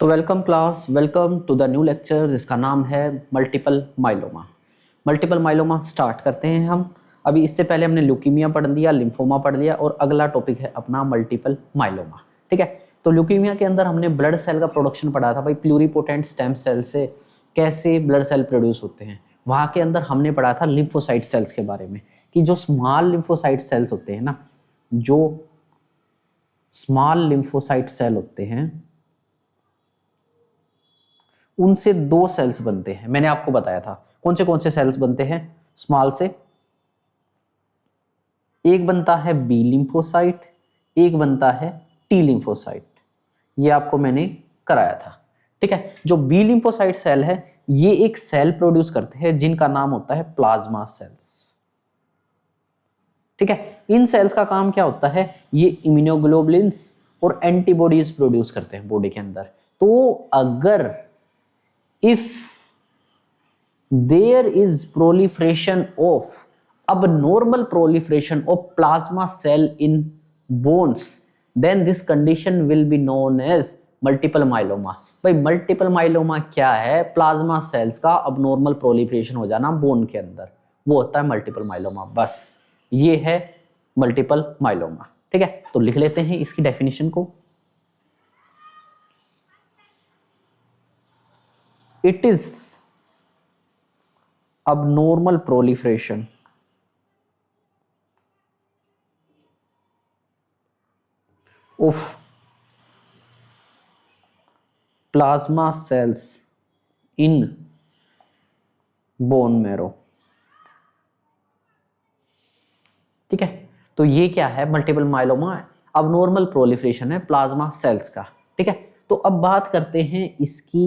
तो welcome class, welcome to the new lecture जिसका नाम है multiple myeloma. Multiple myeloma start करते हैं हम। अभी इससे पहले हमने ल्यूकीमिया पढ़ लिया, लिम्फोमा पढ़ लिया और अगला टॉपिक है अपना मल्टीपल माइलोमा। ठीक है, तो ल्यूकीमिया के अंदर हमने ब्लड सेल का प्रोडक्शन पढ़ा था भाई, प्लूरीपोटेंट स्टेम सेल से कैसे ब्लड सेल प्रोड्यूस होते हैं। वहाँ के अंदर हमने पढ़ा था लिम्फोसाइट सेल्स के बारे में कि जो स्मॉल लिम्फोसाइट सेल्स होते हैं ना, जो स्मॉल लिम्फोसाइट सेल होते हैं उनसे दो सेल्स बनते हैं। मैंने आपको बताया था कौन से सेल्स बनते हैं स्मॉल से। एक बनता है बी लिम्फोसाइट, एक बनता है टी लिम्फोसाइट। ये आपको मैंने कराया था। ठीक है, जो बी लिम्फोसाइट सेल है ये एक सेल प्रोड्यूस करते हैं जिनका नाम होता है प्लाज्मा सेल्स। ठीक है, इन सेल्स का काम क्या होता है, ये इम्यूनोग्लोबुलिन्स और एंटीबॉडीज प्रोड्यूस करते हैं बॉडी के अंदर। तो अगर if there is proliferation of abnormal proliferation of plasma cell in bones, then this condition will be known as multiple myeloma। भाई मल्टीपल माइलोमा क्या है, प्लाज्मा सेल्स का अबनॉर्मल प्रोलिफरेशन हो जाना बोन के अंदर, वो होता है मल्टीपल माइलोमा। बस ये है मल्टीपल माइलोमा। ठीक है, तो लिख लेते हैं इसकी डेफिनेशन को। It is abnormal proliferation of plasma cells in bone marrow। ठीक है, तो ये क्या है, मल्टीपल माइलोमा अबनॉर्मल प्रोलिफरेशन है प्लाज्मा सेल्स का। ठीक है, तो अब बात करते हैं इसकी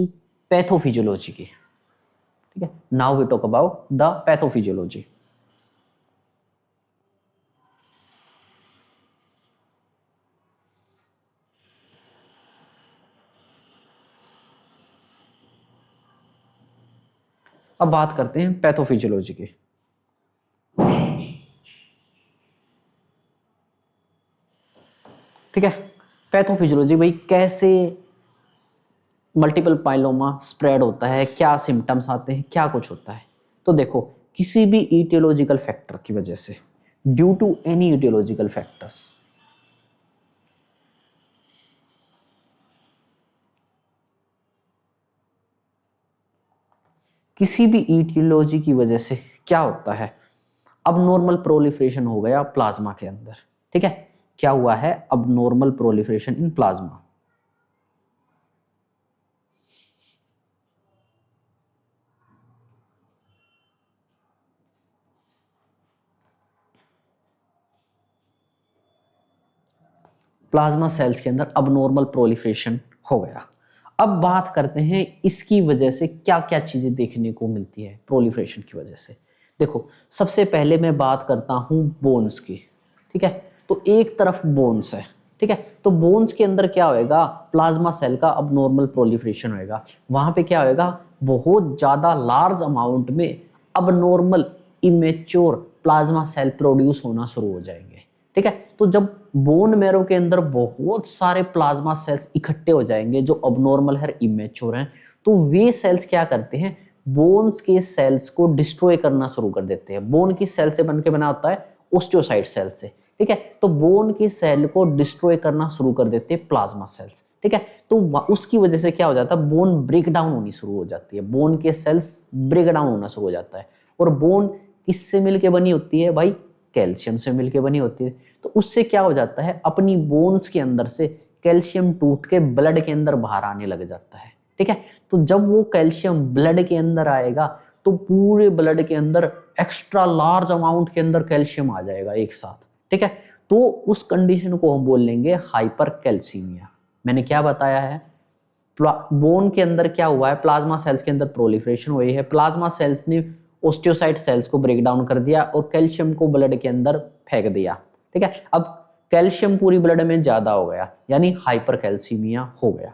पैथोफिजियोलॉजी की। ठीक है, now we talk about the pathophysiology. अब बात करते हैं पैथोफिजियोलॉजी की। ठीक है, पैथोफिजियोलॉजी भाई कैसे मल्टीपल माइलोमा स्प्रेड होता है, क्या सिम्टम्स आते हैं, क्या कुछ होता है। तो देखो, किसी भी ईटियोलॉजिकल फैक्टर की वजह से, due to any etiological factors, किसी भी ईटियोलॉजी की वजह से क्या होता है, अब नॉर्मल प्रोलिफरेशन हो गया प्लाज्मा के अंदर। ठीक है, क्या हुआ है, अब normal proliferation in plasma. Plasma cells के अंदर अबनॉर्मल प्रोलिफरेशन हो गया। अब बात करते हैं इसकी वजह से क्या क्या चीजें देखने को मिलती है प्रोलिफरेशन की वजह से। देखो, सबसे पहले मैं बात करता हूं बोन्स की। ठीक है, तो एक तरफ बोन्स है। ठीक है, तो बोन्स के अंदर क्या होएगा, प्लाज्मा सेल का अबनॉर्मल प्रोलिफरेशन होएगा। वहां पे क्या होएगा, बहुत ज्यादा लार्ज अमाउंट में abnormal immature plasma cell produce होना शुरू हो जाएंगे। ठीक है, तो जब बोन मैरो के अंदर बहुत सारे प्लाज्मा सेल्स इकट्ठे हो जाएंगे जो अबनॉर्मल है, इमेच्योर हैं, तो वे सेल्स क्या करते हैं, बोन्स के सेल्स को डिस्ट्रॉय करना शुरू कर देते हैं। बोन की सेल से बनके बना होता है ओस्टियोसाइट सेल से। ठीक है, तो बोन के सेल को डिस्ट्रॉय करना शुरू कर देते हैं प्लाज्मा सेल्स। ठीक है, तो उसकी वजह से क्या हो जाता है, बोन ब्रेक डाउन होनी शुरू हो जाती है, बोन के सेल्स ब्रेक डाउन होना शुरू हो जाता है। और बोन किससे मिलके बनी होती है भाई, कैल्शियम से मिलके बनी होती है। तो उससे क्या हो जाता है, अपनी बोन्स के अंदर से कैल्शियम टूट के ब्लड के अंदर बाहर आने लग जाता है। ठीक है, तो जब वो कैल्शियम ब्लड के अंदर आएगा तो पूरे ब्लड के अंदर एक्स्ट्रा लार्ज अमाउंट के अंदर कैल्शियम आ जाएगा एक साथ। ठीक है, तो उस कंडीशन को हम बोल लेंगे हाइपर कैल्सीमिया। मैंने क्या बताया है, बोन के अंदर क्या हुआ है, प्लाज्मा सेल्स के अंदर प्रोलिफरेशन हुई है, प्लाज्मा सेल्स ने ओस्टियोसाइट सेल्स को ब्रेक डाउन कर दिया और कैल्शियम को ब्लड के अंदर फेंक दिया। ठीक है, अब कैल्शियम पूरी ब्लड में ज्यादा हो गया, यानी हाइपर कैल्सीमिया हो गया।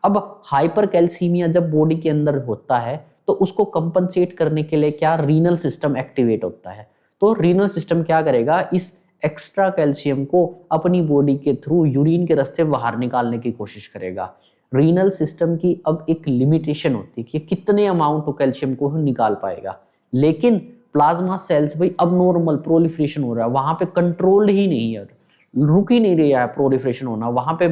अब हाइपर कैल्सीमिया जब बॉडी के अंदर होता है तो उसको कंपनसेट करने के लिए क्या, रीनल सिस्टम एक्टिवेट होता है। तो रीनल सिस्टम क्या करेगा, इस एक्स्ट्रा कैल्शियम को अपनी बॉडी के थ्रू यूरिन के रास्ते बाहर निकालने की कोशिश करेगा। रीनल सिस्टम की अब एक लिमिटेशन होती है कि कितने अमाउंट ऑफ कैल्शियम को निकाल पाएगा, लेकिन प्लाज्मा सेल्स भाई अब नॉर्मल प्रोलिफरेशन हो रहा है, वहां पे कंट्रोल ही नहीं है, रुक ही नहीं रहा है प्रोलिफरेशन होना, वहां पे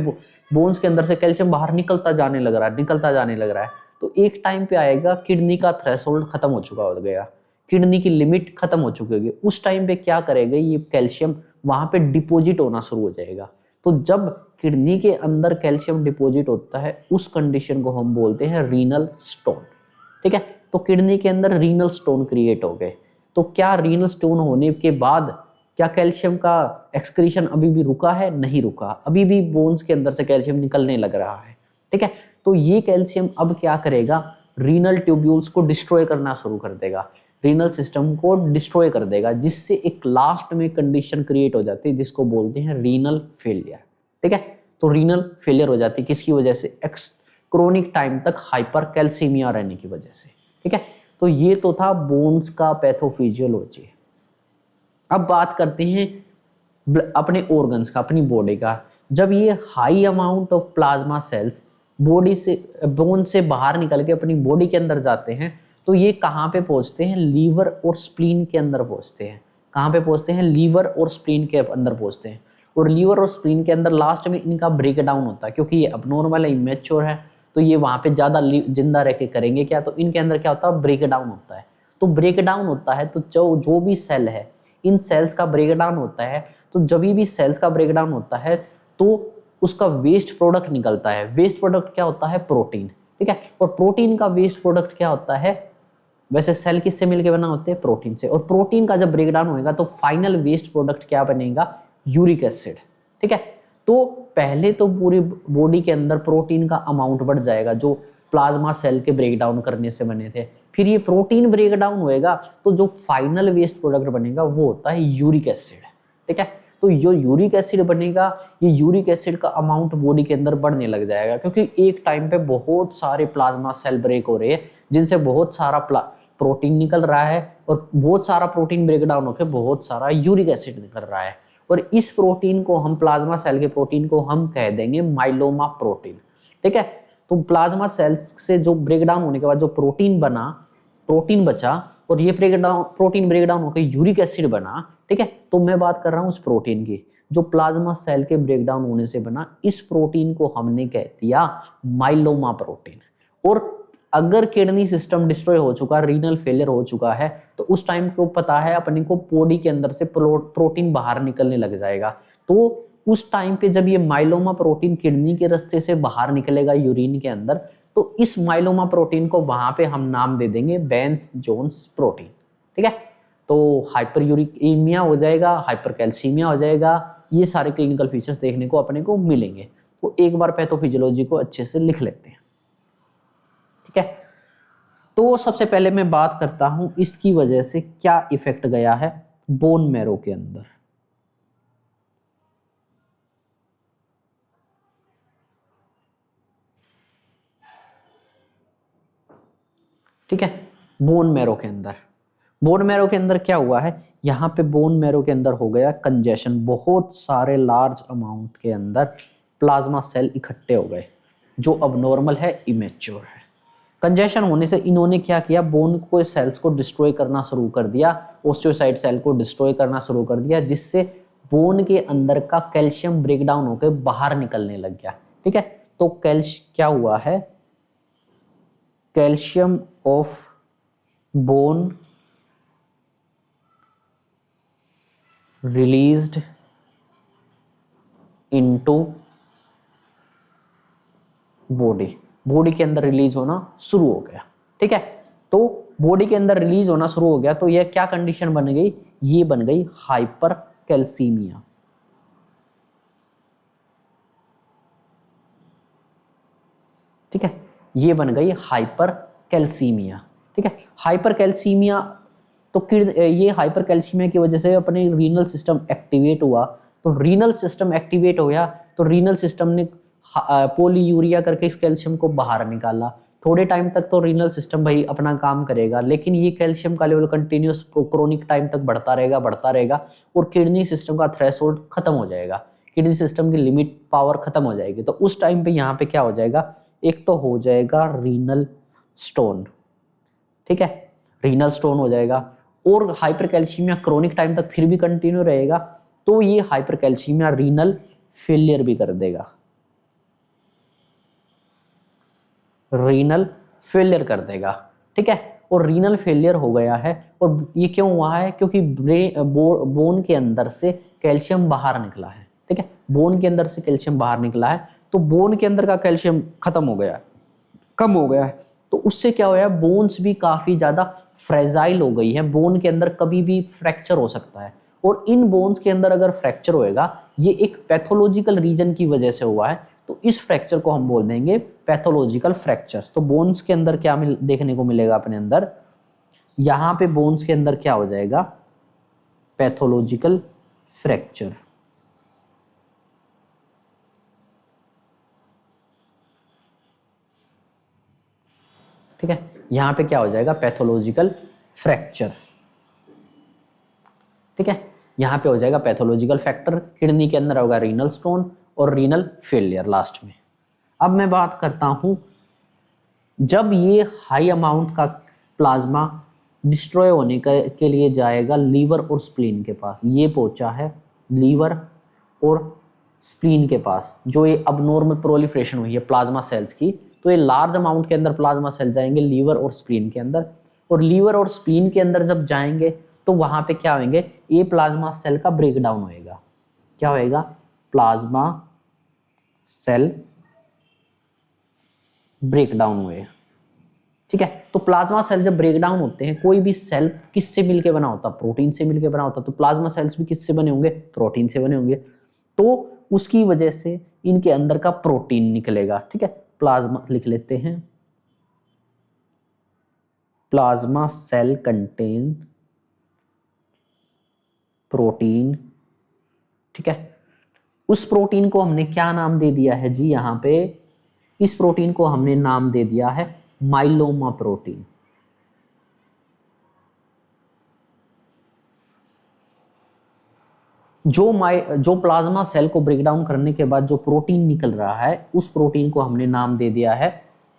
बोन्स के अंदर से कैल्शियम बाहर निकलता जाने लग रहा है, निकलता जाने लग रहा है। तो एक टाइम पे आएगा किडनी का थ्रेशोल्ड खत्म हो चुका हो गया, किडनी की लिमिट खत्म हो चुकी होगी, उस टाइम पे क्या करेगा ये कैल्शियम वहां पे डिपोजिट होना शुरू हो जाएगा। तो जब किडनी के अंदर कैल्शियम डिपोजिट होता है उस कंडीशन को हम बोलते हैं रीनल स्टोन। ठीक है, तो किडनी के अंदर रीनल स्टोन क्रिएट हो गए। तो क्या रीनल स्टोन होने के बाद क्या कैल्शियम का एक्सक्रीशन अभी भी रुका है? नहीं रुका, अभी भी बोन्स के अंदर से कैल्शियम निकलने लग रहा है। ठीक है, तो ये कैल्शियम अब क्या करेगा, रीनल ट्यूब्यूल्स को डिस्ट्रॉय करना शुरू कर देगा, रीनल सिस्टम को डिस्ट्रॉय कर देगा, जिससे एक लास्ट में कंडीशन क्रिएट हो जाती है जिसको बोलते हैं रीनल फेलियर। ठीक है, तो रीनल फेलियर हो जाती है किसकी वजह से? क्रोनिक टाइम तक हाइपर कैल्सीमिया रहने की वजह से। ठीक है, तो ये तो था बोन्स का पैथोफिजियोलॉजी। अब बात करते हैं अपने ऑर्गन्स का, अपनी बॉडी का। जब ये high amount of plasma cells body से, बोन से बाहर निकल के अपनी बॉडी के अंदर जाते हैं, तो ये कहाँ पे पहुंचते हैं? लीवर और स्प्लीन के अंदर पहुंचते हैं। कहाँ पे पहुंचते हैं? लीवर और स्प्लीन के अंदर पहुंचते हैं। और लीवर और स्प्लीन के अंदर लास्ट में इनका ब्रेक डाउन होता है, क्योंकि ये अबनॉर्मल है, इमेच्योर है, तो ये वहाँ पे ज़्यादा जिंदा रह के करेंगे क्या, तो इनके अंदर क्या होता है? ब्रेक डाउन होता है। तो ब्रेक डाउन होता है तो जो भी सेल है, इन सेल्स का ब्रेक डाउन होता है, तो जब भी सेल्स का ब्रेक डाउन होता है तो उसका वेस्ट प्रोडक्ट निकलता है। वेस्ट प्रोडक्ट क्या होता है? प्रोटीन। ठीक है, और प्रोटीन का वेस्ट प्रोडक्ट क्या होता है? वैसे सेल किससे मिलके बना होते हैं? प्रोटीन से। और प्रोटीन का जब ब्रेकडाउन होएगा तो फाइनल वेस्ट प्रोडक्ट क्या बनेगा? Uric acid. ठीक है, तो पहले तो पूरी बॉडी के अंदर प्रोटीन का अमाउंट बढ़ जाएगा जो प्लाज्मा सेल के ब्रेकडाउन करने से बने थे। फिर ये प्रोटीन ब्रेकडाउन होएगा तो जो फाइनल वेस्ट प्रोडक्ट बनेगा वो होता है यूरिक एसिड। ठीक है, तो जो यूरिक एसिड बनेगा, ये यूरिक एसिड का अमाउंट बॉडी के अंदर बढ़ने लग जाएगा, क्योंकि एक टाइम पे बहुत सारे प्लाज्मा सेल ब्रेक हो रहे हैं जिनसे बहुत सारा प्रोटीन निकल रहा है, और बहुत सारा प्रोटीन ब्रेकडाउन होकर बहुत सारा यूरिक एसिड निकल रहा है। और इस प्रोटीन को हम, प्लाज्मा सेल के प्रोटीन को हम कह देंगे माइलोमा प्रोटीन। ठीक है, तो प्लाज्मा सेल्स से जो ब्रेकडाउन होने के बाद जो प्रोटीन बना, प्रोटीन बचा, और ये प्रोटीन ब्रेकडाउन होकर यूरिक एसिड बना। ठीक है, तो मैं बात कर रहा हूँ उस प्रोटीन की जो प्लाज्मा सेल के ब्रेकडाउन होने से बना। इस प्रोटीन को हमने कह दिया माइलोमा प्रोटीन। और अगर किडनी सिस्टम डिस्ट्रॉय हो चुका, रीनल फेलियर हो चुका है, तो उस टाइम को पता है अपने को बॉडी के अंदर से प्रोटीन बाहर निकलने लग जाएगा। तो उस टाइम पे जब ये माइलोमा प्रोटीन किडनी के रास्ते से बाहर निकलेगा यूरिन के अंदर, तो इस माइलोमा प्रोटीन को वहां पे हम नाम दे देंगे बेंस जोन्स प्रोटीन। ठीक है, तो हाइपर यूरिकीमिया हो जाएगा, हाइपर कैल्सीमिया हो जाएगा, ये सारे क्लिनिकल फीचर्स देखने को अपने को मिलेंगे। तो एक बार पैथोफिजियोलॉजी को अच्छे से लिख लेते हैं। ठीक है, तो सबसे पहले मैं बात करता हूं इसकी वजह से क्या इफेक्ट गया है बोन मैरो के अंदर। ठीक है, बोन मैरो के अंदर, बोन मैरो के अंदर क्या हुआ है? यहाँ पे बोन मैरो के अंदर हो गया कंजेशन, बहुत सारे लार्ज अमाउंट के अंदर प्लाज्मा सेल इकट्ठे हो गए जो अब नॉर्मल है, इमेच्योर है। कंजेशन होने से इन्होंने क्या किया? बोन को सेल्स को डिस्ट्रॉय करना शुरू कर दिया, ओस्टियोसाइट सेल को डिस्ट्रॉय करना शुरू कर दिया, जिससे बोन के अंदर का कैल्शियम ब्रेकडाउन होकर बाहर निकलने लग गया। ठीक है, तो क्या हुआ है? Calcium of bone released into body, body के अंदर रिलीज होना शुरू हो गया। ठीक है, तो बॉडी के अंदर रिलीज होना शुरू हो गया तो यह क्या कंडीशन बन गई? ये बन गई हाइपर कैल्सीमिया। ठीक है, ये बन गई हाइपर कैल्सीमिया। ठीक है, हाइपर कैल्सीमिया, तो ये हाइपर कैल्सीमिया की वजह से अपने रीनल सिस्टम एक्टिवेट हुआ। तो रीनल सिस्टम एक्टिवेट हो गया तो रीनल सिस्टम ने पॉलीयूरिया करके इस कैल्शियम को बाहर निकाला। थोड़े टाइम तक तो रीनल सिस्टम भाई अपना काम करेगा, लेकिन ये कैल्शियम का लेवल कंटिन्यूस क्रोनिक टाइम तक बढ़ता रहेगा और किडनी सिस्टम का थ्रेशोल्ड खत्म हो जाएगा, किडनी सिस्टम की लिमिट पावर खत्म हो जाएगी। तो उस टाइम पे यहाँ पे क्या हो जाएगा? एक तो हो जाएगा रीनल स्टोन, ठीक है, रीनल स्टोन हो जाएगा। और हाइपरकैल्सीमिया क्रोनिक टाइम तक फिर भी कंटिन्यू रहेगा तो ये हाइपरकैल्सीमिया रीनल फेलियर भी कर देगा, रीनल फेलियर कर देगा, ठीक है। और रीनल फेलियर हो गया है, और ये क्यों हुआ है, क्योंकि बोन के अंदर से कैल्शियम बाहर निकला है, ठीक है, बोन के अंदर से कैल्शियम बाहर निकला है, तो बोन के अंदर का कैल्शियम खत्म हो गया, कम हो गया है, तो उससे क्या हुआ है, बोन्स भी काफी ज्यादा फ्रेजाइल हो गई है, बोन के अंदर कभी भी फ्रैक्चर हो सकता है। और इन बोन्स के अंदर अगर फ्रैक्चर होएगा, ये एक पैथोलॉजिकल रीजन की वजह से हुआ है, तो इस फ्रैक्चर को हम बोल देंगे पैथोलॉजिकल फ्रैक्चर्स। तो बोन्स के अंदर क्या देखने को मिलेगा अपने अंदर, यहां पे बोन्स के अंदर क्या हो जाएगा, पैथोलॉजिकल फ्रैक्चर, ठीक है, यहां पे क्या हो जाएगा, पैथोलॉजिकल फ्रैक्चर, ठीक है, यहां पे हो जाएगा पैथोलॉजिकल फैक्टर, किडनी के अंदर होगा रीनल स्टोन और रीनल फेलियर लास्ट में। अब मैं बात करता हूं, जब ये हाई अमाउंट का प्लाज्मा डिस्ट्रॉय होने के लिए जाएगा लीवर और स्प्लीन के पास, ये पहुंचा है लीवर और स्प्लीन के पास, जो ये अबनॉर्मल प्रोलिफरेशन हुई है प्लाज्मा सेल्स की, तो ये लार्ज अमाउंट के अंदर प्लाज्मा सेल जाएंगे लीवर और स्प्लीन के अंदर, और लीवर और स्प्लीन के अंदर जब जाएंगे तो वहां पे क्या होंगे, ये प्लाज्मा सेल का ब्रेक डाउन होएगा, क्या होएगा, प्लाज्मा सेल ब्रेक डाउन हुए, ठीक है। तो प्लाज्मा सेल जब ब्रेक डाउन होते हैं, कोई भी सेल किससे मिलके बना होता, प्रोटीन से मिलके बना होता, तो प्लाज्मा सेल्स भी किससे बने होंगे, प्रोटीन से बने होंगे, तो उसकी वजह से इनके अंदर का प्रोटीन निकलेगा, ठीक है, प्लाज्मा लिख लेते हैं, प्लाज्मा सेल कंटेन प्रोटीन, ठीक है। उस प्रोटीन को हमने क्या नाम दे दिया है जी, यहां पे इस प्रोटीन को हमने नाम दे दिया है माइलोमा प्रोटीन, जो प्लाज्मा सेल को ब्रेक डाउन करने के बाद जो प्रोटीन निकल रहा है, उस प्रोटीन को हमने नाम दे दिया है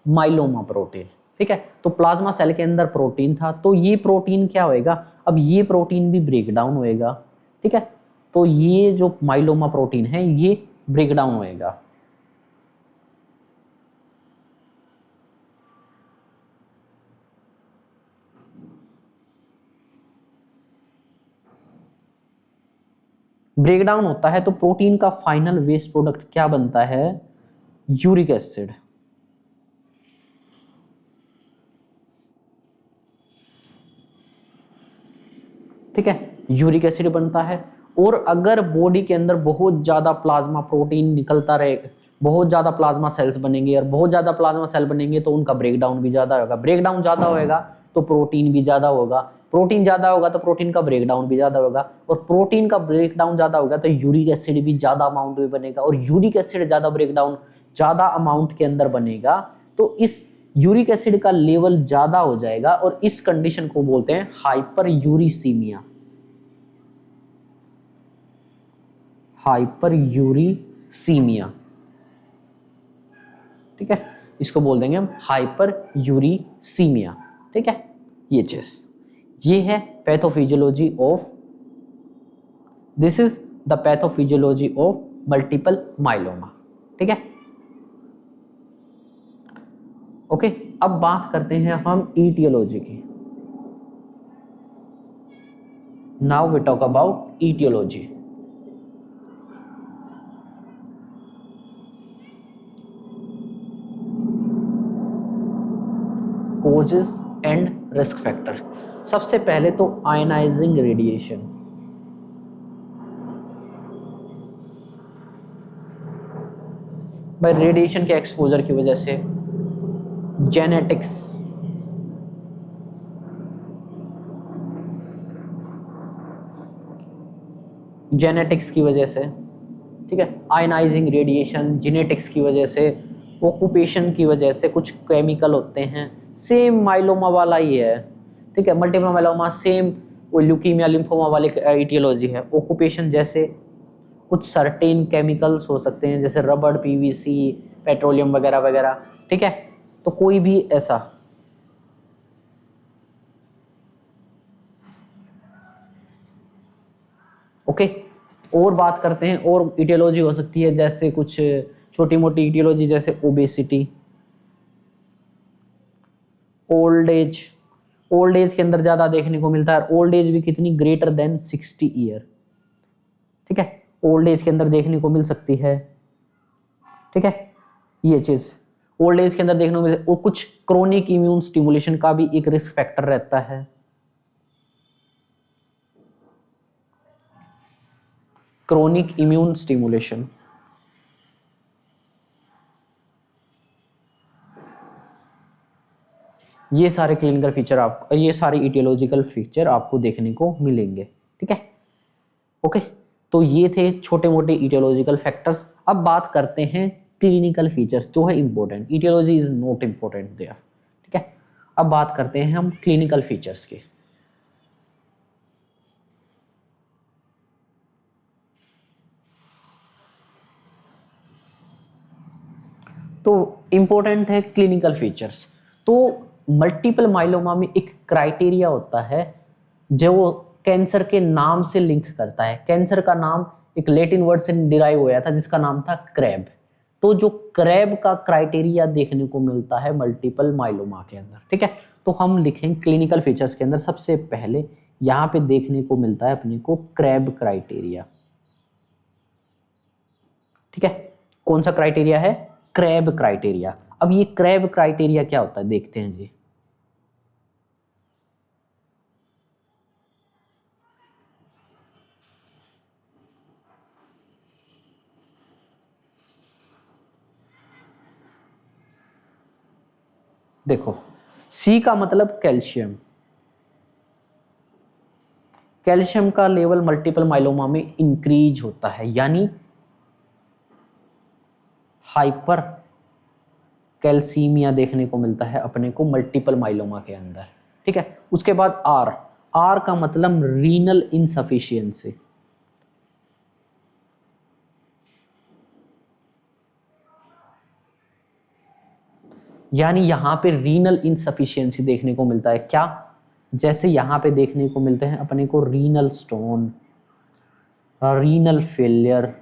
माइलोमा प्रोटीन, ठीक है। तो प्लाज्मा सेल के अंदर प्रोटीन था, तो ये प्रोटीन क्या होएगा, अब ये प्रोटीन भी ब्रेक डाउन होएगा, ठीक है, तो ये जो माइलोमा प्रोटीन है ये ब्रेक डाउन होएगा, ब्रेकडाउन होता है तो प्रोटीन का फाइनल वेस्ट प्रोडक्ट क्या बनता है, यूरिक एसिड, ठीक है, यूरिक एसिड बनता है। और अगर बॉडी के अंदर बहुत ज्यादा प्लाज्मा प्रोटीन निकलता रहे, बहुत ज्यादा प्लाज्मा सेल्स बनेंगे, और बहुत ज्यादा प्लाज्मा सेल बनेंगे तो उनका ब्रेकडाउन भी ज्यादा होगा, ब्रेकडाउन ज्यादा होगा तो प्रोटीन भी ज्यादा होगा, प्रोटीन ज्यादा होगा तो प्रोटीन का ब्रेकडाउन भी ज्यादा होगा, और प्रोटीन का ब्रेकडाउन ज्यादा होगा तो यूरिक एसिड भी ज्यादा अमाउंट में बनेगा, और यूरिक एसिड ज्यादा ब्रेकडाउन ज्यादा अमाउंट के अंदर बनेगा, तो इस यूरिक एसिड का लेवल ज्यादा हो जाएगा, और इस कंडीशन को बोलते हैं हाइपर यूरिसीमिया, हाइपर यूरिसीमिया, ठीक है, इसको बोल देंगे हम हाइपर यूरिसीमिया, ठीक है। ये चीज, ये है pathophysiology of, this is the pathophysiology of multiple myeloma, ठीक है, ओके। अब बात करते हैं हम ईटियोलॉजी की, now we talk about etiology. Causes and risk factor, सबसे पहले तो आयनाइजिंग रेडिएशन, भाई रेडिएशन के एक्सपोजर की वजह से, जेनेटिक्स, जेनेटिक्स की वजह से, ठीक है, आयनाइजिंग रेडिएशन, जेनेटिक्स की वजह से, ऑक्यूपेशन की वजह से, कुछ केमिकल होते हैं, सेम माइलोमा वाला ही है, ठीक है, मल्टीपल माइलोमा सेम वो ल्यूकीमिया लिम्फोमा वाली ईटियोलॉजी है। ऑक्यूपेशन जैसे कुछ सर्टेन केमिकल्स हो सकते हैं, जैसे रबड़, पीवीसी, पेट्रोलियम वगैरह वगैरह, ठीक है, तो कोई भी ऐसा ओके। और बात करते हैं, और इटियोलॉजी हो सकती है जैसे कुछ छोटी मोटी इटियोलॉजी, जैसे obesity, old age. Old age के अंदर ज्यादा देखने को मिलता है, ओल्ड एज भी कितनी, ग्रेटर देन 60 ईयर, ठीक है, ओल्ड एज के अंदर देखने को मिल सकती है, ठीक है, ये चीज ओल्ड एज के अंदर देखने को मिल। और कुछ क्रोनिक इम्यून स्टिमुलेशन का भी एक रिस्क फैक्टर रहता है, क्रोनिक इम्यून स्टिमुलेशन। ये सारे क्लिनिकल फीचर आपको, ये सारे इटियोलॉजिकल फीचर आपको देखने को मिलेंगे, ठीक है, ओके। तो ये थे छोटे मोटे इटियोलॉजिकल फैक्टर्स। अब बात करते हैं क्लिनिकल फीचर्स, जो है important, etiology is not important there, ठीक है। अब बात करते हैं हम क्लिनिकल फीचर्स के। तो इंपॉर्टेंट है क्लिनिकल फीचर्स। तो मल्टीपल माइलोमा में एक क्राइटेरिया होता है जो कैंसर के नाम से लिंक करता है। कैंसर का नाम एक लैटिन वर्ड से डिराइव हुआ था जिसका नाम था क्रैब। तो जो क्रैब का क्राइटेरिया देखने को मिलता है मल्टीपल माइलोमा के अंदर, ठीक है। तो हम लिखें क्लिनिकल फीचर्स के अंदर सबसे पहले यहां पे देखने को मिलता है अपने को क्रैब क्राइटेरिया, ठीक है। कौन सा क्राइटेरिया है? Crab criteria. अब ये क्रैब क्राइटेरिया क्या होता है देखते हैं जी। देखो, सी का मतलब कैल्शियम। कैल्शियम का लेवल मल्टीपल माइलोमा में इंक्रीज होता है, यानी हाइपर कैल्सीमिया देखने को मिलता है अपने को मल्टीपल माइलोमा के अंदर, ठीक है। उसके बाद आर, आर का मतलब रीनल इनसफिशियंसी। यानी यहां पे रीनल इनसफिशियंसी देखने को मिलता है। क्या? जैसे यहां पे देखने को मिलते हैं अपने को renal stone, renal failure,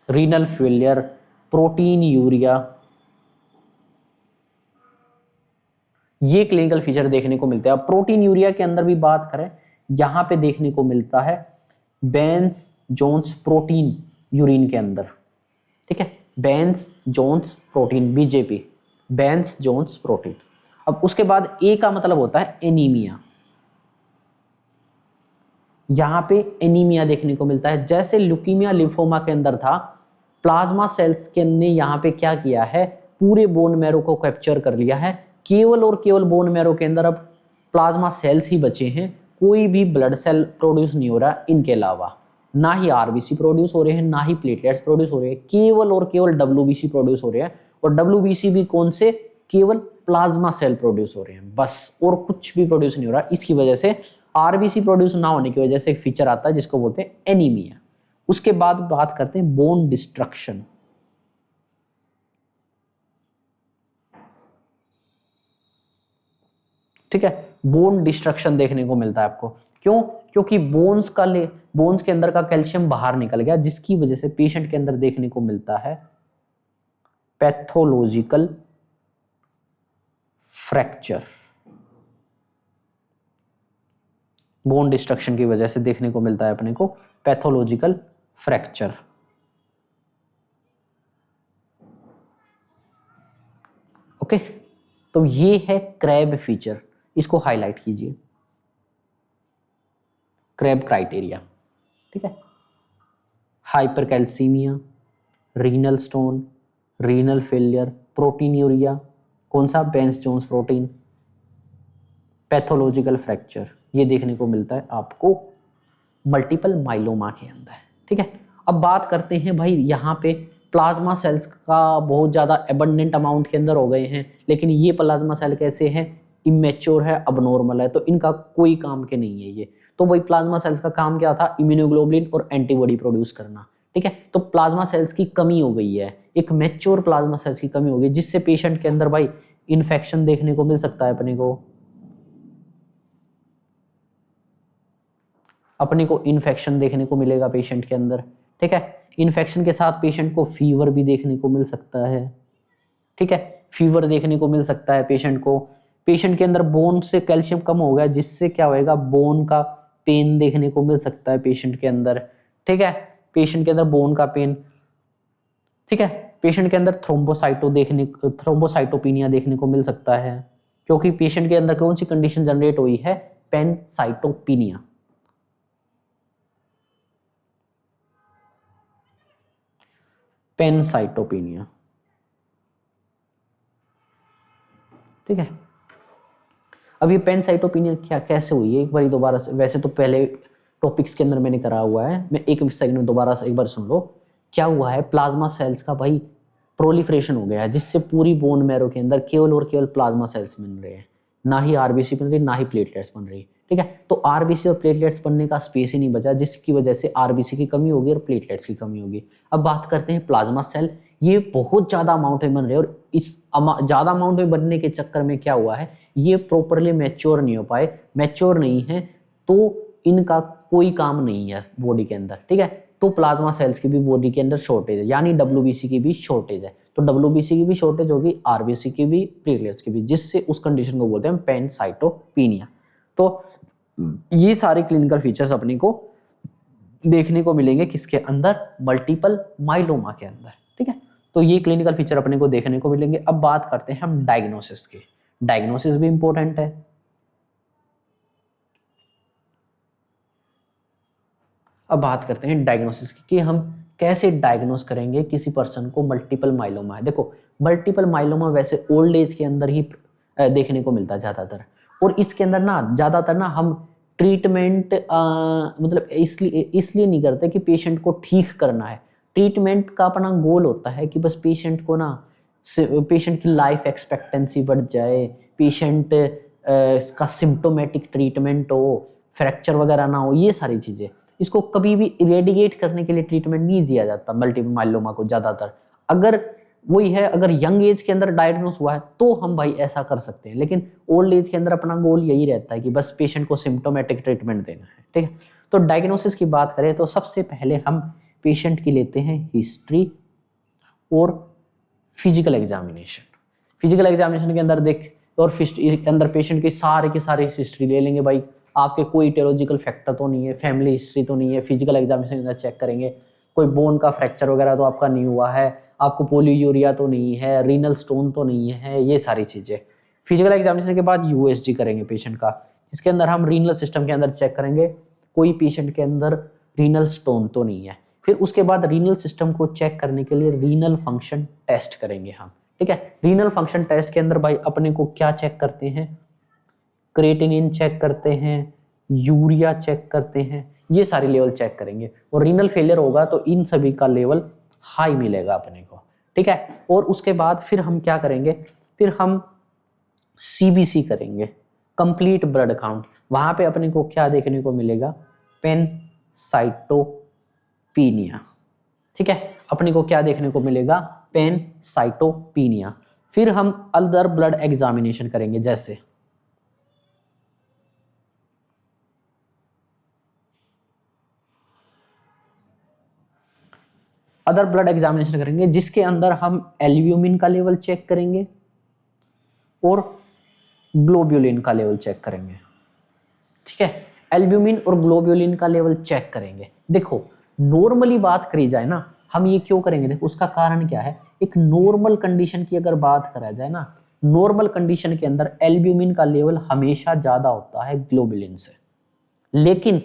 renal failure, protein urea, ये क्लिनिकल फीचर देखने को मिलते हैं। अब प्रोटीन यूरिया के अंदर भी बात करें, यहां पे देखने को मिलता है बेंस जोन्स प्रोटीन यूरिन के अंदर, ठीक है, बेंस जोन्स प्रोटीन, बीजेपी, बेंस जोन्स प्रोटीन। अब उसके बाद ए का मतलब होता है एनीमिया। यहां पे एनीमिया देखने को मिलता है। जैसे ल्यूकीमिया लिम्फोमा के अंदर था, प्लाज्मा सेल्स के ने यहां पे क्या किया है, पूरे बोन मैरो को कैप्चर कर लिया है। केवल और केवल बोन मैरो के अंदर अब प्लाज्मा सेल्स ही बचे हैं, कोई भी ब्लड सेल प्रोड्यूस नहीं हो रहा इनके अलावा। ना ही आरबीसी प्रोड्यूस हो रहे हैं, ना ही प्लेटलेट्स प्रोड्यूस हो रहे हैं, केवल और केवल डब्ल्यूबीसी प्रोड्यूस हो रहे हैं। और डब्ल्यूबीसी भी कौन से? केवल प्लाज्मा सेल प्रोड्यूस हो रहे हैं बस, और कुछ भी प्रोड्यूस नहीं हो रहा। इसकी वजह से आरबीसी प्रोड्यूस ना होने की वजह से एक फीचर आता है जिसको बोलते हैं एनीमिया। उसके बाद बात करते हैं बोन डिस्ट्रक्शन। ठीक है, बोन डिस्ट्रक्शन देखने को मिलता है आपको। क्यों? क्योंकि बोन्स के अंदर का कैल्शियम बाहर निकल गया, जिसकी वजह से पेशेंट के अंदर देखने को मिलता है पैथोलॉजिकल फ्रैक्चर। बोन डिस्ट्रक्शन की वजह से देखने को मिलता है अपने को पैथोलॉजिकल फ्रैक्चर। ओके, तो ये है क्रैब फीचर, इसको हाईलाइट कीजिए, क्रैब क्राइटेरिया, ठीक है। Hypercalcaemia, renal stone, renal failure, protein urea, कौन सा? बेंस जोन्स प्रोटीन, पैथोलॉजिकल फ्रैक्चर, ये देखने को मिलता है आपको मल्टीपल माइलोमा के अंदर, ठीक है। अब बात करते हैं भाई, यहाँ पे प्लाज्मा सेल्स का बहुत ज़्यादा एबंडेंट अमाउंट के अंदर हो गए हैं, लेकिन ये प्लाज्मा सेल कैसे हैं? इमेच्योर है, अबनॉर्मल है, तो इनका कोई काम के नहीं है ये। तो वही प्लाज्मा सेल्स का काम क्या था? इम्यूनोग्लोबुलिन और एंटीबॉडी प्रोड्यूस करना, ठीक है। तो प्लाज्मा सेल्स की कमी हो गई है, एक मैच्योर प्लाज्मा सेल्स की कमी होगी, जिससे पेशेंट के अंदर भाई इन्फेक्शन देखने को मिल सकता है अपने को इन्फेक्शन देखने को मिलेगा पेशेंट के अंदर। ठीक है, इन्फेक्शन के साथ पेशेंट को फीवर भी देखने को मिल सकता है। ठीक है, फीवर देखने को मिल सकता है पेशेंट को। पेशेंट के अंदर बोन से कैल्शियम कम हो गया, जिससे क्या होएगा, बोन का पेन देखने को मिल सकता है पेशेंट के अंदर। ठीक है, पेशेंट के अंदर बोन का पेन। ठीक है, पेशेंट के अंदर थ्रोम्बोसाइटोपिनिया देखने को मिल सकता है, क्योंकि पेशेंट के अंदर कौन सी कंडीशन जनरेट हुई है, पैनसाइटोपिनिया। पैनसाइटोपिनिया। ठीक है, अब ये पैनसाइटोपिनिया क्या कैसे हुई है, एक बार दोबारा से, वैसे तो पहले टॉपिक्स के अंदर मैंने करा हुआ है, मैं एक सेकंड में दोबारा से एक बार सुन लो। क्या हुआ है, प्लाज्मा सेल्स का भाई प्रोलिफरेशन हो गया है, जिससे पूरी बोन मैरो के अंदर केवल और केवल प्लाज्मा सेल्स बन रहे हैं, ना ही आरबीसी बन रही, ना ही प्लेटलेट्स बन रही। ठीक है, तो आरबीसी और प्लेटलेट्स बनने का स्पेस ही नहीं बचा, जिसकी वजह से आरबीसी की कमी होगी और प्लेटलेट्स की कमी होगी। अब बात करते हैं प्लाज्मा सेल, ये बहुत ज्यादा अमाउंट में बन रहे हैं, और इस ज्यादा अमाउंट में बनने के चक्कर में क्या हुआ है, ये प्रॉपरली मैच्योर नहीं हो पाए। मैच्योर नहीं है तो इनका कोई काम नहीं है बॉडी के अंदर। ठीक है, तो प्लाज्मा सेल्स की भी बॉडी के अंदर शॉर्टेज है, यानी डब्ल्यूबीसी की भी शॉर्टेज है। तो डब्ल्यूबीसी की भी शॉर्टेज होगी, आरबीसी की भी, प्लेटलेट्स की भी, जिससे उस कंडीशन को बोलते हैं पैनसाइटोपिनिया। तो ये सारे क्लिनिकल फीचर्स अपने को देखने को मिलेंगे किसके अंदर, मल्टीपल माइलोमा के अंदर। ठीक है, तो ये क्लिनिकल फीचर अपने को देखने को मिलेंगे। अब बात करते हैं हम डायग्नोसिस की। डायग्नोसिस भी इंपॉर्टेंट है। अब बात करते हैं डायग्नोसिस की कि हम कैसे डायग्नोस करेंगे किसी पर्सन को मल्टीपल माइलोमा है। देखो, मल्टीपल माइलोमा वैसे ओल्ड एज के अंदर ही देखने को मिलता है ज़्यादातर, और इसके अंदर ना ज़्यादातर ना हम ट्रीटमेंट मतलब इसलिए नहीं करते कि पेशेंट को ठीक करना है। ट्रीटमेंट का अपना गोल होता है कि बस पेशेंट को ना, पेशेंट की लाइफ एक्सपेक्टेंसी बढ़ जाए, पेशेंट का सिम्टोमेटिक ट्रीटमेंट हो, फ्रैक्चर वगैरह ना हो, ये सारी चीज़ें। इसको कभी भी इरेडिकेट करने के लिए ट्रीटमेंट नहीं दिया जाता मल्टीपल माइलोमा को ज़्यादातर। अगर वही है, अगर यंग एज के अंदर डायग्नोस हुआ है तो हम भाई ऐसा कर सकते हैं, लेकिन ओल्ड एज के अंदर अपना गोल यही रहता है कि बस पेशेंट को सिम्टोमेटिक ट्रीटमेंट देना है। ठीक है, तो डायग्नोसिस की बात करें तो सबसे पहले हम पेशेंट की लेते हैं हिस्ट्री और फिजिकल एग्जामिनेशन। फिजिकल एग्जामिनेशन के अंदर देख, और अंदर पेशेंट की सारी हिस्ट्री ले लेंगे भाई, आपके कोई टेरोलॉजिकल फैक्टर तो नहीं है, फैमिली हिस्ट्री तो नहीं है। फिजिकल एग्जामिनेशन के अंदर चेक करेंगे, कोई बोन का फ्रैक्चर वगैरह तो आपका नहीं हुआ है, आपको पोलीयूरिया तो नहीं है, रीनल स्टोन तो नहीं है, ये सारी चीज़ें। फिजिकल एग्जामिनेशन के बाद यूएसजी करेंगे पेशेंट का, जिसके अंदर हम रीनल सिस्टम के अंदर चेक करेंगे कोई पेशेंट के अंदर रीनल स्टोन तो नहीं है। फिर उसके बाद रीनल सिस्टम को चेक करने के लिए रीनल फंक्शन टेस्ट करेंगे हम। ठीक है, रीनल फंक्शन टेस्ट के अंदर भाई अपने को क्या चेक करते हैं, क्रिएटिनिन चेक करते हैं, यूरिया चेक करते हैं, ये सारे लेवल चेक करेंगे। और रीनल फेलियर होगा तो इन सभी का लेवल हाई मिलेगा अपने को। ठीक है, और उसके बाद फिर हम क्या करेंगे, फिर हम सीबीसी करेंगे, कंप्लीट ब्लड काउंट। वहां पे अपने को क्या देखने को मिलेगा, पैनसाइटोपिनिया। ठीक है, अपने को क्या देखने को मिलेगा, पैनसाइटोपिनिया। फिर हम अदर ब्लड एग्जामिनेशन करेंगे, जैसे अदर ब्लड एग्जामिनेशन करेंगे, जिसके अंदर हम एल्ब्यूमिन का लेवल चेक करेंगे और ग्लोब्यूलिन का लेवल चेक करेंगे। ठीक है, एल्ब्यूमिन और ग्लोब्यूलिन का लेवल चेक करेंगे। देखो, नॉर्मली बात करी जाए ना, हम ये क्यों करेंगे, देखो उसका कारण क्या है। एक नॉर्मल कंडीशन की अगर बात करा जाए ना, नॉर्मल कंडीशन के अंदर एल्ब्यूमिन का लेवल हमेशा ज्यादा होता है ग्लोब्यूलिन से, लेकिन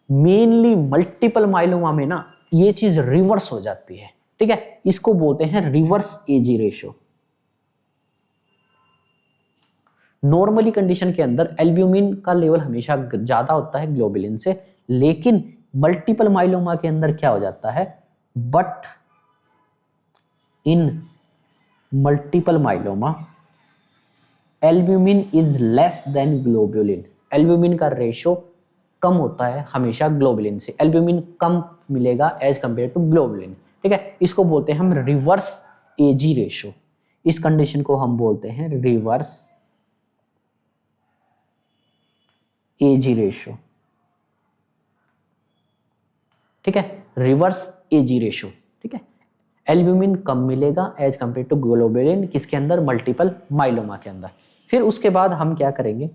मेनली मल्टीपल माइलोमा में ना ये चीज रिवर्स हो जाती है। ठीक है, इसको बोलते हैं रिवर्स एजी रेशियो। नॉर्मली कंडीशन के अंदर एल्ब्यूमिन का लेवल हमेशा ज्यादा होता है ग्लोबुलिन से, लेकिन मल्टीपल माइलोमा के अंदर क्या हो जाता है, but in multiple myeloma albumin is less than globulin. Albumin का रेशियो कम होता है हमेशा ग्लोबुलिन से, एल्ब्यूमिन कम मिलेगा एज कंपेयर टू ग्लोबुलिन। ठीक है, इसको बोलते हैं हम रिवर्स एजी रेशो। इस कंडीशन को हम बोलते हैं रिवर्स एजी रेशो। ठीक है, रिवर्स एजी रेशो। ठीक है, एल्ब्यूमिन कम मिलेगा एज कंपेयर टू ग्लोबुलिन, किसके अंदर, मल्टीपल माइलोमा के अंदर। फिर उसके बाद हम क्या करेंगे,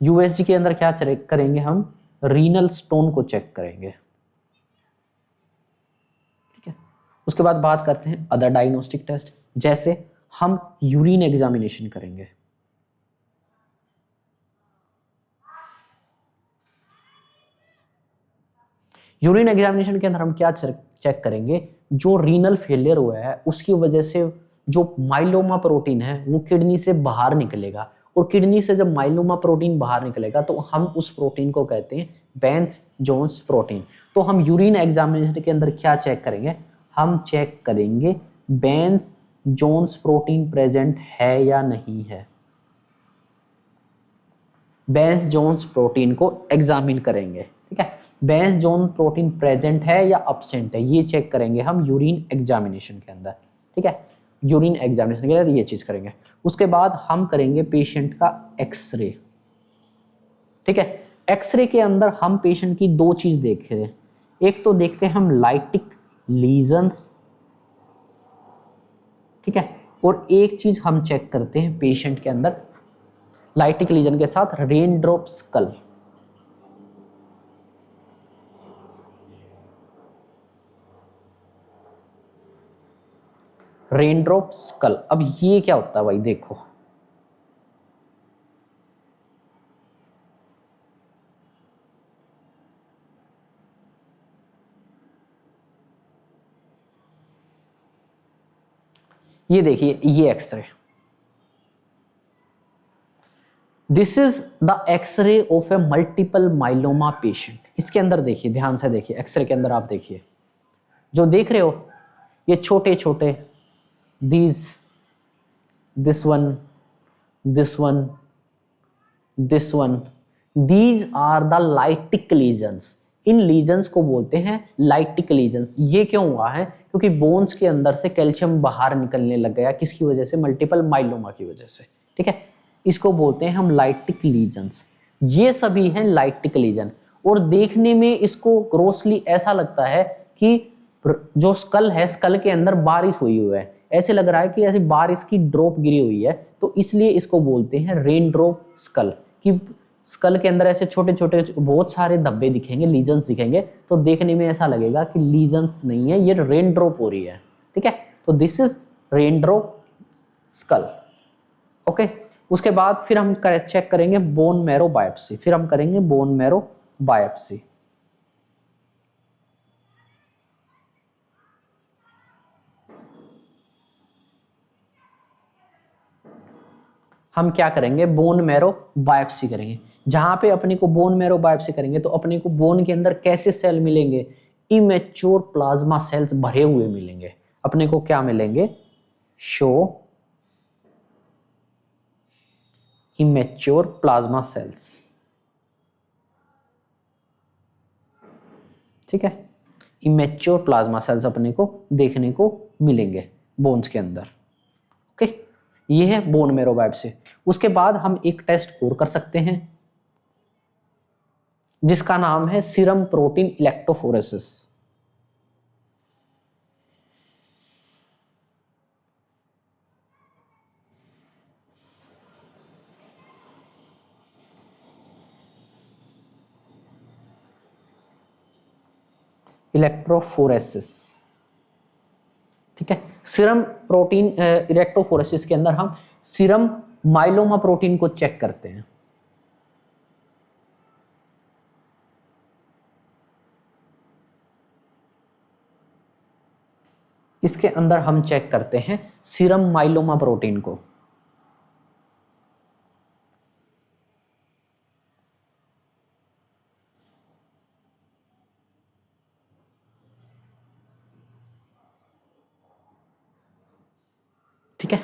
यूएसजी के अंदर क्या चेक करेंगे, हम रीनल स्टोन को चेक करेंगे। ठीक है, उसके बाद बात करते हैं अदर डायग्नोस्टिक टेस्ट, जैसे हम यूरिन एग्जामिनेशन करेंगे। यूरिन एग्जामिनेशन के अंदर हम क्या चेक करेंगे, जो रीनल फेलियर हुआ है उसकी वजह से जो माइलोमा प्रोटीन है वो किडनी से बाहर निकलेगा, और किडनी से जब माइलोमा प्रोटीन बाहर निकलेगा तो हम उस प्रोटीन को कहते हैं बेंस जोन्स प्रोटीन। तो हम यूरिन एग्जामिनेशन के अंदर क्या चेक करेंगे, हम चेक करेंगे बेंस जोन्स प्रोटीन प्रेजेंट है या नहीं है। बेंस जोन्स प्रोटीन को एग्जामिन करेंगे। ठीक है, बेंस जोन प्रोटीन प्रेजेंट है या अब्सेंट है, ये चेक करेंगे हम यूरिन एग्जामिनेशन के अंदर। ठीक है, यूरिन एग्जामिनेशन के अंदर ये चीज करेंगे। उसके बाद हम करेंगे पेशेंट का एक्सरे। ठीक है, एक्सरे के अंदर हम पेशेंट की दो चीज देखते हैं, एक तो देखते हैं हम लाइटिक लीजन्स, ठीक है, और एक चीज हम चेक करते हैं पेशेंट के अंदर लाइटिक लीजन के साथ rain drop skull. Rain drop skull, अब ये क्या होता है भाई, देखो ये देखिए, ये x-ray, this is the x-ray of a multiple myeloma patient. इसके अंदर देखिए, ध्यान से देखिए, एक्सरे के अंदर आप देखिए, जो देख रहे हो ये छोटे छोटे this one, this one, this one, these are the lytic lesions. इन लीजन्स को बोलते हैं लाइटिक लीजन्स। ये क्यों हुआ है, क्योंकि बोन्स के अंदर से कैल्शियम बाहर निकलने लग गया, किसकी वजह से, मल्टीपल माइलोमा की वजह से। ठीक है, इसको बोलते हैं हम लाइटिक लीजन्स। ये सभी हैं लाइटिक लीजन, और देखने में इसको ग्रोसली ऐसा लगता है कि जो स्कल है, स्कल के अंदर बारिश हुई हुई है, ऐसे लग रहा है कि ऐसे बारिश की ड्रॉप गिरी हुई है, तो इसलिए इसको बोलते हैं रेन ड्रॉप स्कल। कि स्कल के अंदर ऐसे छोटे छोटे बहुत सारे धब्बे दिखेंगे, लीजन्स दिखेंगे, तो देखने में ऐसा लगेगा कि लीजन्स नहीं है, ये रेन ड्रॉप हो रही है। ठीक है, तो this is rain drop skull. Okay, उसके बाद फिर हम चेक करेंगे बोन मैरो बायोप्सी। फिर हम करेंगे बोन मैरो बायोप्सी। हम क्या करेंगे, बोन मैरो बायोप्सी करेंगे। जहां पे अपने को बोन मैरो बायोप्सी करेंगे तो अपने को बोन के अंदर कैसे सेल मिलेंगे, इमेच्योर प्लाज्मा सेल्स भरे हुए मिलेंगे। अपने को क्या मिलेंगे, शो इमेच्योर प्लाज्मा सेल्स। ठीक है, इमेच्योर प्लाज्मा सेल्स अपने को देखने को मिलेंगे बोन्स के अंदर। ओके, ये है बोन मैरो बायोप्सी। उसके बाद हम एक टेस्ट और कर सकते हैं जिसका नाम है सीरम प्रोटीन इलेक्ट्रोफोरेसिस। इलेक्ट्रोफोरेसिस, ठीक है, सीरम प्रोटीन इलेक्ट्रोफोरेसिस के अंदर हम सीरम माइलोमा प्रोटीन को चेक करते हैं। इसके अंदर हम चेक करते हैं सीरम माइलोमा प्रोटीन को। ठीक है,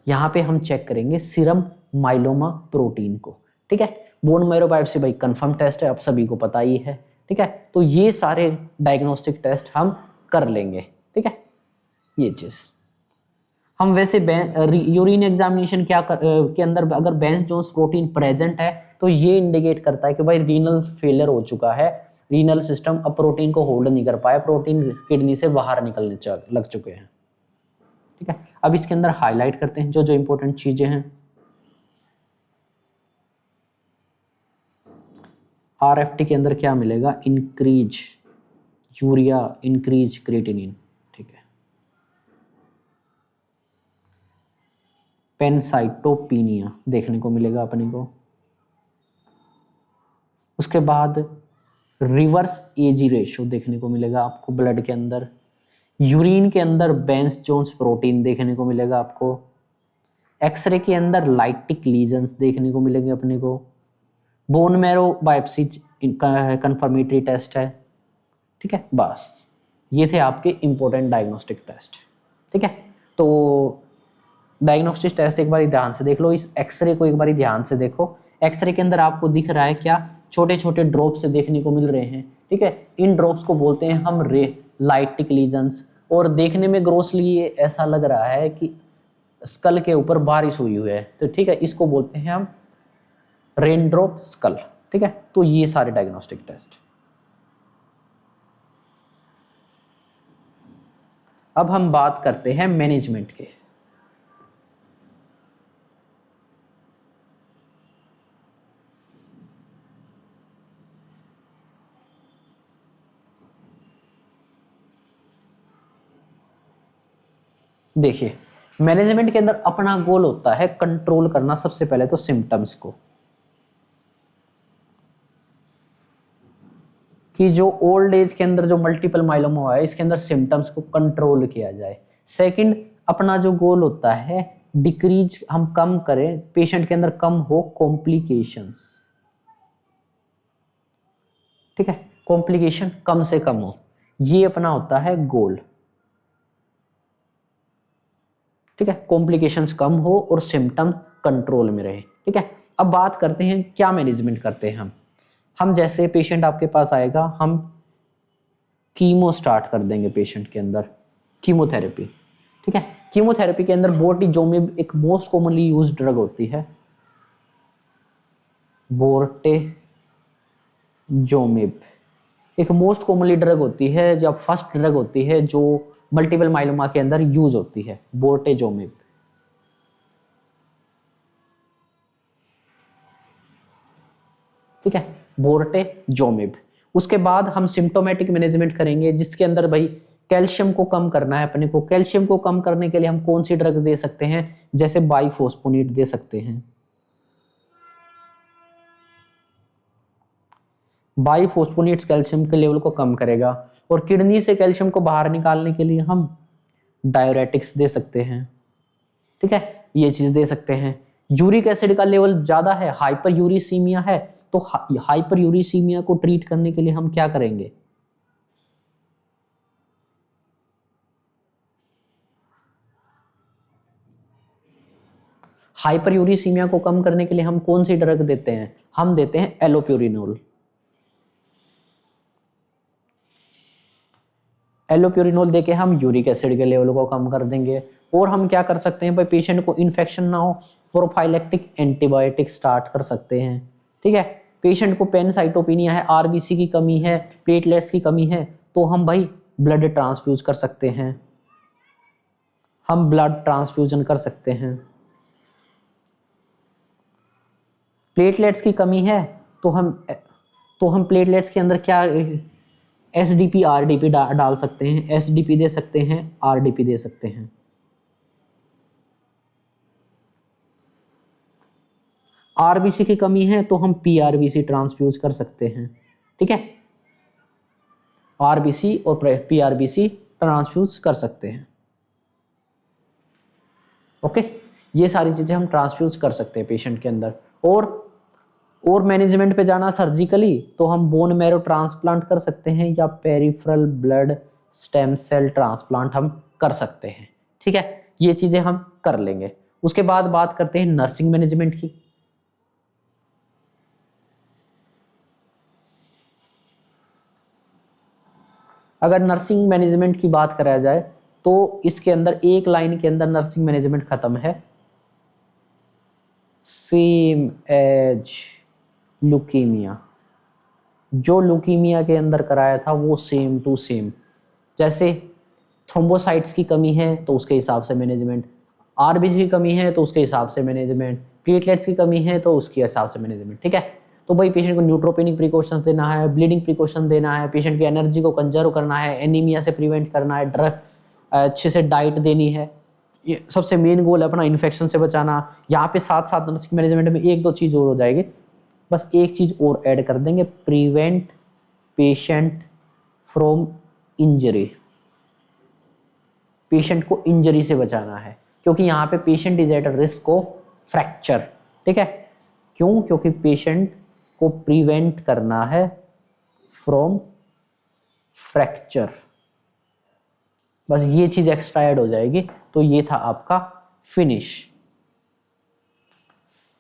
यहां पे हम चेक करेंगे सीरम माइलोमा प्रोटीन को। ठीक है, बोन मैरो बायोप्सी भाई कंफर्म टेस्ट है, आप सभी को पता ही है। ठीक है। तो ये सारे डायग्नोस्टिक टेस्ट हम कर लेंगे, ठीक है। ये चीज हम वैसे यूरिन एग्जामिनेशन के अंदर अगर बेंस जोन्स प्रोटीन प्रेजेंट है तो ये इंडिकेट करता है कि भाई रीनल फेलियर हो चुका है, रीनल सिस्टम अब प्रोटीन को होल्ड नहीं कर पाया, प्रोटीन किडनी से बाहर निकलने लग चुके हैं, ठीक है। अब इसके अंदर हाईलाइट करते हैं जो जो इंपॉर्टेंट चीजें हैं। आरएफटी के अंदर क्या मिलेगा, इंक्रीज यूरिया, इंक्रीज क्रिएटिनिन, ठीक है। पेनसाइटोपिनिया देखने को मिलेगा अपने को। उसके बाद रिवर्स एजी रेशियो देखने को मिलेगा आपको ब्लड के अंदर। यूरिन के अंदर बेंस जोन्स प्रोटीन देखने को मिलेगा आपको। एक्सरे के अंदर लाइटिक लीजन्स देखने को मिलेंगे अपने को। Bone marrow biopsy confirmatory test है, ठीक है। बस ये थे आपके इंपॉर्टेंट डायग्नोस्टिक टेस्ट, ठीक है। तो डायग्नोस्टिक टेस्ट एक बार ध्यान से देख लो, इस एक्सरे को एक बार ध्यान से देखो। एक्सरे के अंदर आपको दिख रहा है क्या, छोटे छोटे ड्रॉप्स देखने को मिल रहे हैं, ठीक है। इन ड्रॉप्स को बोलते हैं हम लाइटिक लीजन्स, और देखने में ग्रोसली ये ऐसा लग रहा है कि स्कल के ऊपर बारिश हुई है, तो ठीक है, इसको बोलते हैं हम रेन ड्रॉप स्कल, ठीक है। तो ये सारे डायग्नोस्टिक टेस्ट। अब हम बात करते हैं मैनेजमेंट के। देखिए मैनेजमेंट के अंदर अपना गोल होता है कंट्रोल करना सबसे पहले तो सिम्टम्स को, कि जो ओल्ड एज के अंदर जो मल्टीपल माइलोमा हुआ है इसके अंदर सिम्टम्स को कंट्रोल किया जाए। सेकंड, अपना जो गोल होता है डिक्रीज, हम कम करें, पेशेंट के अंदर कम हो कॉम्प्लिकेशंस, ठीक है, कॉम्प्लिकेशन कम से कम हो, ये अपना होता है गोल, ठीक है। कॉम्प्लिकेशंस कम हो और सिम्टम्स कंट्रोल में रहे, ठीक है। अब बात करते हैं क्या मैनेजमेंट करते हैं हम जैसे पेशेंट आपके पास आएगा, हम कीमो स्टार्ट कर देंगे पेशेंट के अंदर, कीमोथेरेपी, ठीक है। कीमोथेरेपी के अंदर बोर्टिजोमिब एक मोस्ट कॉमनली यूज्ड ड्रग होती है, बोर्टेजोमिब एक मोस्ट कॉमनली ड्रग होती है, जब फर्स्ट ड्रग होती है जो मल्टीपल माइलोमा के अंदर यूज होती है, बोर्टेजोमिब, ठीक है, बोर्टेजोमिब। उसके बाद हम सिम्टोमेटिक मैनेजमेंट करेंगे जिसके अंदर भाई कैल्शियम को कम करना है अपने को। कैल्शियम को कम करने के लिए हम कौन सी ड्रग दे सकते हैं, जैसे बाइफोस्फोनेट दे सकते हैं। बाइफोस्फोनेट्स कैल्शियम के लेवल को कम करेगा। और किडनी से कैल्शियम को बाहर निकालने के लिए हम डायरेटिक्स दे सकते हैं, ठीक है, ये चीज दे सकते हैं। यूरिक एसिड का लेवल ज्यादा है, हाइपर यूरिसीमिया है, तो हाइपर यूरिसीमिया को ट्रीट करने के लिए हम क्या करेंगे, हाइपर यूरिसीमिया को कम करने के लिए हम कौन सी ड्रग देते हैं, हम देते हैं एलोप्यूरिनोल। एलोप्यूरिनोल देके हम यूरिक एसिड के लेवल को कम कर देंगे। और हम क्या कर सकते हैं भाई, पेशेंट को इन्फेक्शन ना हो, प्रोफाइलेक्टिक एंटीबायोटिक स्टार्ट कर सकते हैं, ठीक है। पेशेंट को पेनसाइटोपिनिया है, आरबीसी की कमी है, प्लेटलेट्स की कमी है, तो हम भाई ब्लड ट्रांसफ्यूज कर सकते हैं, हम ब्लड ट्रांसफ्यूजन कर सकते हैं। प्लेटलेट्स की कमी है तो हम प्लेटलेट्स के अंदर क्या एसडीपी आरडीपी डाल सकते हैं, एसडीपी दे सकते हैं, आरडीपी दे सकते हैं। आरबीसी की कमी है तो हम पीआरबीसी ट्रांसफ्यूज कर सकते हैं, ठीक है, आरबीसी और पीआरबीसी ट्रांसफ्यूज कर सकते हैं, ओके। ये सारी चीजें हम ट्रांसफ्यूज कर सकते हैं पेशेंट के अंदर। और मैनेजमेंट पे जाना सर्जिकली तो हम बोन मैरो ट्रांसप्लांट कर सकते हैं या peripheral blood stem cell transplant हम कर सकते हैं, ठीक है। ये चीजें हम कर लेंगे। उसके बाद बात करते हैं नर्सिंग मैनेजमेंट की। अगर नर्सिंग मैनेजमेंट की बात करा जाए तो इसके अंदर एक लाइन के अंदर नर्सिंग मैनेजमेंट खत्म है, सेम एज ल्यूकीमिया। जो ल्यूकीमिया के अंदर कराया था वो सेम टू सेम। जैसे थ्रोम्बोसाइट्स की कमी है तो उसके हिसाब से मैनेजमेंट, आरबीसी की कमी है तो उसके हिसाब से मैनेजमेंट, प्लेटलेट्स की कमी है तो उसके हिसाब से मैनेजमेंट। ठीक है, तो भाई पेशेंट को न्यूट्रोपेनिक प्रिकॉशंस देना है, ब्लीडिंग प्रिकॉशन देना है, पेशेंट की एनर्जी को कंजर्व करना है, एनीमिया से प्रिवेंट करना है, ड्रग अच्छे से डाइट देनी है, ये सबसे मेन गोल है अपना इन्फेक्शन से बचाना। यहाँ पे साथ साथ नर्सिंग मैनेजमेंट में एक दो चीज़ और हो जाएगी, बस एक चीज़ और ऐड कर देंगे, prevent patient from injury. Patient को इंजरी से बचाना है, क्योंकि यहाँ पे patient is at risk of fracture. ठीक है, क्यों? क्योंकि पेशेंट को प्रिवेंट करना है फ्रॉम फ्रैक्चर। बस ये चीज एक्स्ट्रा ऐड हो जाएगी, तो ये था आपका फिनिश।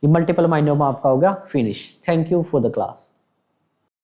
ये मल्टीपल माइनोमा आपका हो गया finish. Thank you for the class.